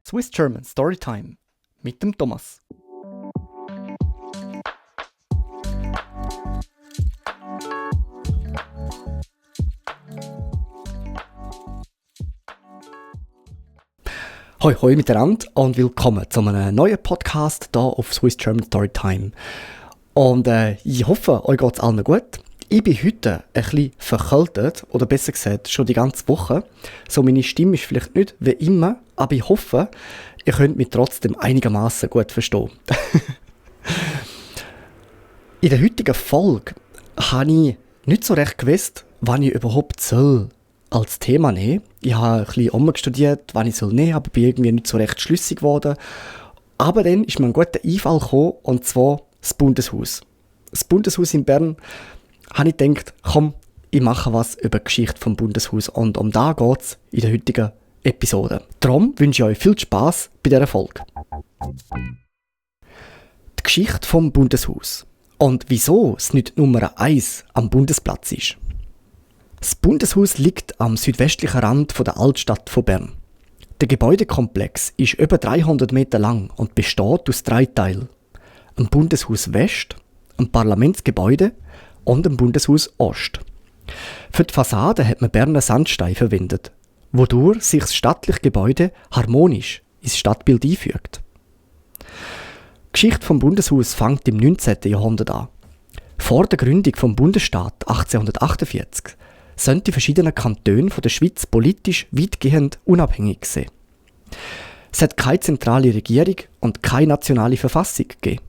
Swiss German Storytime mit dem Thomas. Hoi hoi miteinander und willkommen zu einem neuen Podcast hier auf Swiss German Storytime. Und ich hoffe, euch geht es allen gut. Ich bin heute ein bisschen verkältet, oder besser gesagt, schon die ganze Woche. So, meine Stimme ist vielleicht nicht wie immer, aber ich hoffe, ihr könnt mich trotzdem einigermaßen gut verstehen. In der heutigen Folge habe ich nicht so recht gewusst, wann ich überhaupt soll als Thema nehmen. Ich habe ein bisschen umgestudiert, wann ich nehmen soll, aber bin irgendwie nicht so recht schlüssig geworden. Aber dann ist mir ein guter Einfall gekommen, und zwar das Bundeshaus. Das Bundeshaus in Bern, habe ich gedacht, komm, ich mache was über die Geschichte vom Bundeshaus, und um da geht es in der heutigen Episode. Darum wünsche ich euch viel Spass bei dieser Folge. Die Geschichte vom Bundeshaus und wieso es nicht Nummer 1 am Bundesplatz ist. Das Bundeshaus liegt am südwestlichen Rand der Altstadt von Bern. Der Gebäudekomplex ist über 300 Meter lang und besteht aus 3 Teilen: einem Bundeshaus West, einem Parlamentsgebäude und dem Bundeshaus Ost. Für die Fassade hat man Berner Sandstein verwendet, wodurch sich das stattliche Gebäude harmonisch ins Stadtbild einfügt. Die Geschichte vom Bundeshaus fängt im 19. Jahrhundert an. Vor der Gründung vom Bundesstaat 1848 sind die verschiedenen Kantone der Schweiz politisch weitgehend unabhängig gewesen. Es hat keine zentrale Regierung und keine nationale Verfassung gegeben.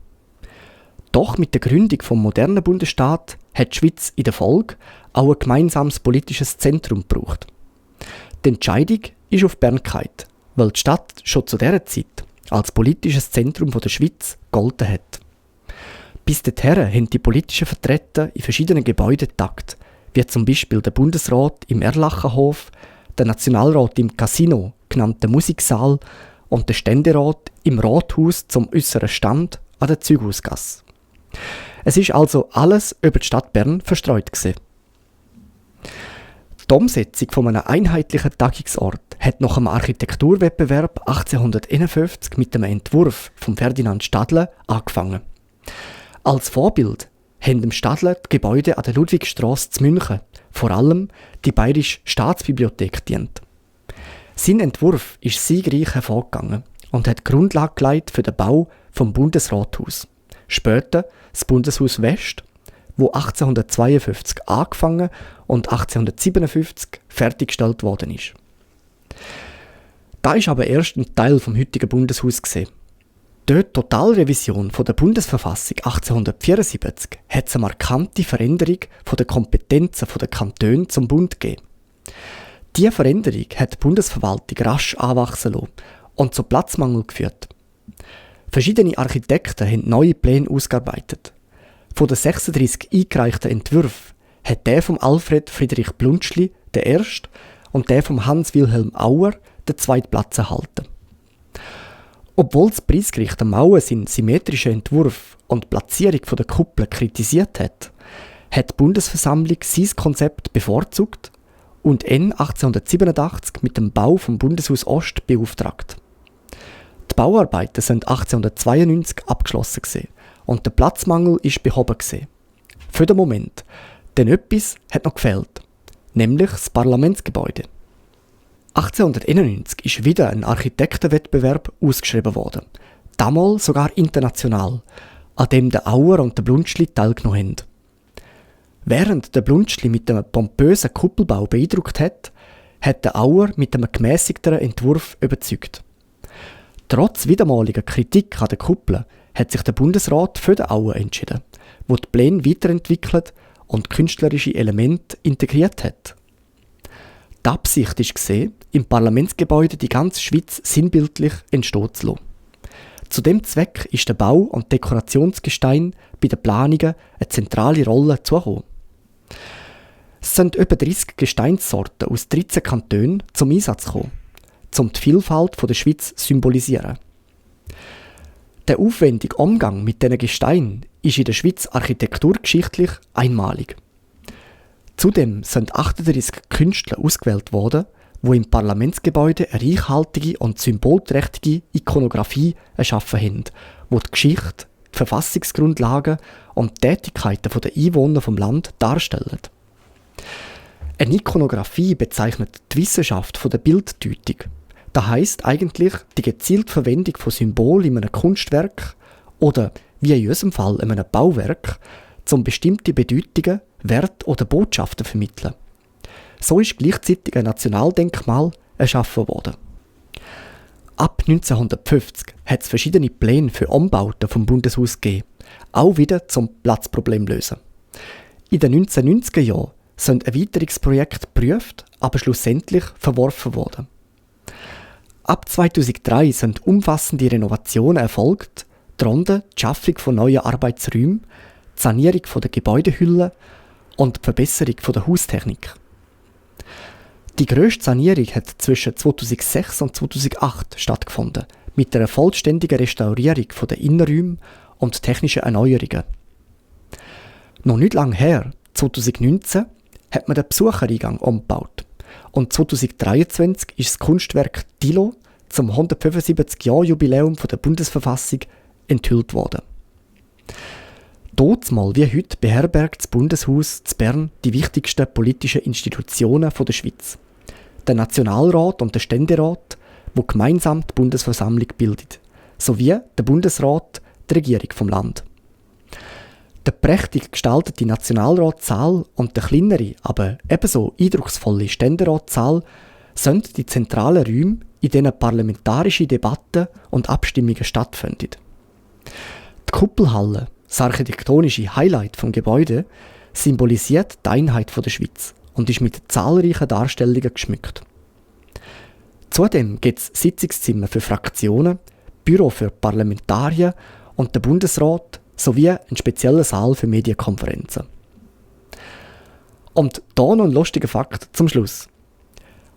Doch mit der Gründung vom modernen Bundesstaat hat die Schweiz in der Folge auch ein gemeinsames politisches Zentrum gebraucht. Die Entscheidung ist auf Bern gefallen, weil die Stadt schon zu dieser Zeit als politisches Zentrum der Schweiz gegolten hat. Bis dahin haben die politischen Vertreter in verschiedenen Gebäuden getagt, wie zum Beispiel der Bundesrat im Erlachenhof, der Nationalrat im Casino, genannt der Musiksaal, und der Ständerat im Rathaus zum äußeren Stand an der Züghausgasse. Es ist also alles über die Stadt Bern verstreut gewesen. Die Umsetzung von einem einheitlichen Tagungsort hat nach einem Architekturwettbewerb 1851 mit dem Entwurf von Ferdinand Stadler angefangen. Als Vorbild haben dem Stadler die Gebäude an der Ludwigstrasse zu München, vor allem die Bayerische Staatsbibliothek, dient. Sein Entwurf ist siegreich hervorgegangen und hat die Grundlage gelegt für den Bau vom Bundesrathaus. Später das Bundeshaus West, wo 1852 angefangen und 1857 fertiggestellt worden ist. Da ist aber erst ein Teil vom heutigen Bundeshaus gesehen. Die Totalrevision der Bundesverfassung 1874 hat eine markante Veränderung der Kompetenzen der Kantone zum Bund gegeben. Diese Veränderung hat die Bundesverwaltung rasch anwachsen lassen und zu Platzmangel geführt. Verschiedene Architekten haben neue Pläne ausgearbeitet. Von den 36 eingereichten Entwürfen hat der von Alfred Friedrich Bluntschli den ersten und der von Hans Wilhelm Auer den zweiten Platz erhalten. Obwohl das Preisgericht am Mauer seinen symmetrischen Entwurf und die Platzierung der Kuppel kritisiert hat die Bundesversammlung sein Konzept bevorzugt und Ende 1887 mit dem Bau vom Bundeshaus Ost beauftragt. Die Bauarbeiten sind 1892 abgeschlossen gewesen und der Platzmangel ist behoben gewesen. Für den Moment, denn etwas hat noch gefehlt, nämlich das Parlamentsgebäude. 1891 ist wieder ein Architektenwettbewerb ausgeschrieben worden, damals sogar international, an dem der Auer und der Bluntschli teilgenommen haben. Während der Bluntschli mit einem pompösen Kuppelbau beeindruckt hat der Auer mit einem gemäßigteren Entwurf überzeugt. Trotz wiedermaliger Kritik an der Kuppel hat sich der Bundesrat für den Auer entschieden, wo die Pläne weiterentwickelt und künstlerische Elemente integriert hat. Die Absicht war, im Parlamentsgebäude die ganze Schweiz sinnbildlich entstehen zu lassen. Zu dem Zweck ist der Bau- und Dekorationsgestein bei den Planungen eine zentrale Rolle zugekommen. Es sind etwa 30 Gesteinssorten aus 13 Kantonen zum Einsatz gekommen, um die Vielfalt der Schweiz zu symbolisieren. Der aufwendige Umgang mit diesen Gesteinen ist in der Schweiz architekturgeschichtlich einmalig. Zudem sind 38 Künstler ausgewählt worden, wo im Parlamentsgebäude eine reichhaltige und symbolträchtige Ikonografie erschaffen haben, wo die Geschichte, die Verfassungsgrundlagen und die Tätigkeiten der Einwohner vom Land darstellen. Eine Ikonografie bezeichnet die Wissenschaft der Bilddeutung. Das heisst eigentlich die gezielte Verwendung von Symbolen in einem Kunstwerk oder, wie in unserem Fall, in einem Bauwerk, um bestimmte Bedeutungen, Werte oder Botschaften zu vermitteln. So ist gleichzeitig ein Nationaldenkmal erschaffen worden. Ab 1950 hat es verschiedene Pläne für Umbauten vom Bundeshaus gegeben, auch wieder zum Platzproblem lösen. In den 1990er Jahren sind Erweiterungsprojekte geprüft, aber schlussendlich verworfen worden. Ab 2003 sind umfassende Renovationen erfolgt, darunter die Schaffung von neuen Arbeitsräumen, die Sanierung der Gebäudehülle und die Verbesserung der Haustechnik. Die grösste Sanierung hat zwischen 2006 und 2008 stattgefunden, mit einer vollständigen Restaurierung der Innenräume und technischen Erneuerungen. Noch nicht lange her, 2019, hat man den Besuchereingang umgebaut und 2023 ist das Kunstwerk Dilo zum 175-Jahr-Jubiläum der Bundesverfassung enthüllt worden. Dortmal wie heute beherbergt das Bundeshaus zu Bern die wichtigsten politischen Institutionen der Schweiz. Der Nationalrat und der Ständerat, wo gemeinsam die Bundesversammlung bildet, sowie der Bundesrat, die Regierung vom Land. Der prächtig gestaltete Nationalratssaal und der kleinere, aber ebenso eindrucksvolle Ständeratssaal sind die zentralen Räume, in denen parlamentarische Debatten und Abstimmungen stattfinden. Die Kuppelhalle, das architektonische Highlight vom Gebäude, symbolisiert die Einheit der Schweiz und ist mit zahlreichen Darstellungen geschmückt. Zudem gibt es Sitzungszimmer für Fraktionen, Büro für Parlamentarier und den Bundesrat sowie einen speziellen Saal für Medienkonferenzen. Und da noch ein lustiger Fakt zum Schluss.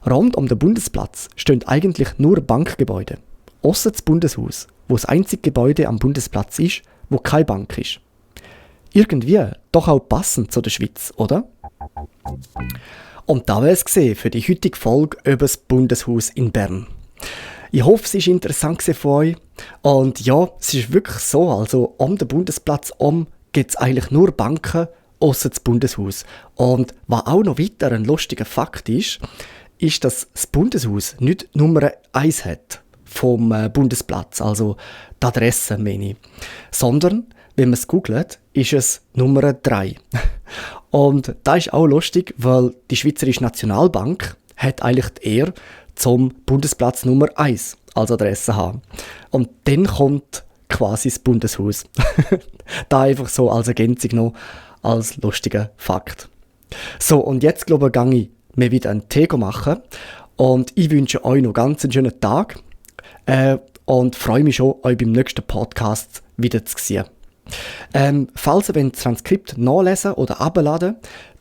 Rund um den Bundesplatz stehen eigentlich nur Bankgebäude, ausser das Bundeshaus, wo das einzige Gebäude am Bundesplatz ist, wo keine Bank ist. Irgendwie doch auch passend zu der Schweiz, oder? Und da wäre es gesehen für die heutige Folge über das Bundeshaus in Bern. Ich hoffe, es war interessant für euch. Und ja, es ist wirklich so, also um den Bundesplatz gibt es eigentlich nur Banken, ausser das Bundeshaus. Und was auch noch weiter ein lustiger Fakt ist, dass das Bundeshaus nicht Nummer 1 hat vom Bundesplatz, also die Adresse meine ich, sondern, wenn man es googelt, ist es Nummer 3. Und das ist auch lustig, weil die Schweizerische Nationalbank hat eigentlich die Ehre, zum Bundesplatz Nummer 1 als Adresse haben. Und dann kommt quasi das Bundeshaus. Da einfach so als Ergänzung noch, als lustiger Fakt. So, und jetzt glaube ich, gehe ich mir wieder einen Tee machen. Und ich wünsche euch noch ganz einen schönen Tag. Und freue mich schon, euch beim nächsten Podcast wieder zu sehen. Falls ihr das Transkript nachlesen oder abladen,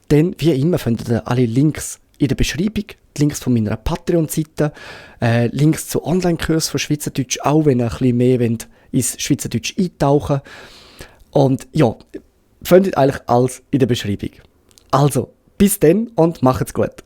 dann wie immer findet ihr alle Links in der Beschreibung, die Links von meiner Patreon-Seite, Links zu Online-Kursen von Schweizerdeutsch, auch wenn ihr ein bisschen mehr wollt, ins Schweizerdeutsch eintauchen. Und ja, findet eigentlich alles in der Beschreibung. Also, bis dann und macht's gut.